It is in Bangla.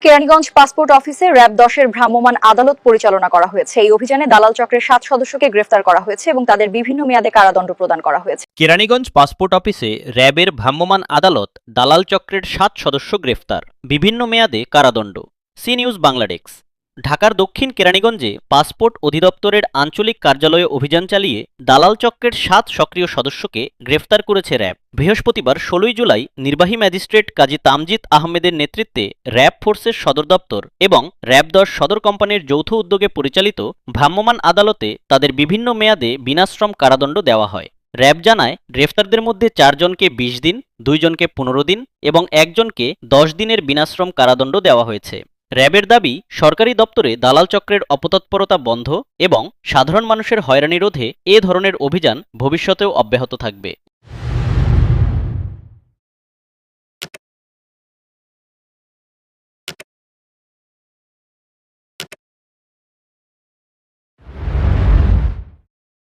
কেরানীগঞ্জ পাসপোর্ট অফিসে র‍্যাব ১০-এর ভ্রাম্যমাণ আদালত পরিচালনা করা হয়েছে। এই অভিযানে দালাল চক্রের ৭ সদস্যকে গ্রেফতার করা হয়েছে এবং তাদের বিভিন্ন মেয়াদে কারাদণ্ড প্রদান করা হয়েছে। কেরানীগঞ্জ পাসপোর্ট অফিসে র‍্যাবের ভ্রাম্যমাণ আদালত দালাল চক্রের ৭ সদস্য গ্রেফতার, বিভিন্ন মেয়াদে কারাদণ্ড। C News Bangla desk. ঢাকার দক্ষিণ কেরানীগঞ্জে পাসপোর্ট অধিদপ্তরের আঞ্চলিক কার্যালয়ে অভিযান চালিয়ে দালাল চক্রের ৭ সক্রিয় সদস্যকে গ্রেফতার করেছে র‍্যাব। বৃহস্পতিবার ১৬ জুলাই নির্বাহী ম্যাজিস্ট্রেট কাজী তামজিদ আহমেদের নেতৃত্বে র‍্যাব ফোর্সের সদর দপ্তর এবং র‍্যাব ১০ সদর কোম্পানির যৌথ উদ্যোগে পরিচালিত ভ্রাম্যমাণ আদালতে তাদের বিভিন্ন মেয়াদে বিনাশ্রম কারাদণ্ড দেওয়া হয়। র‍্যাব জানায়, গ্রেফতারদের মধ্যে ৪ জনকে ২০ দিন, ২ জনকে ১৫ দিন এবং ১ জনকে ১০ দিনের বিনাশ্রম কারাদণ্ড দেওয়া হয়েছে। র‍্যাবের দাবি, সরকারি দপ্তরে দালাল চক্রের অপতৎপরতা বন্ধ এবং সাধারণ মানুষের হয়রানি রোধে এ ধরনের অভিযান ভবিষ্যতেও অব্যাহত থাকবে।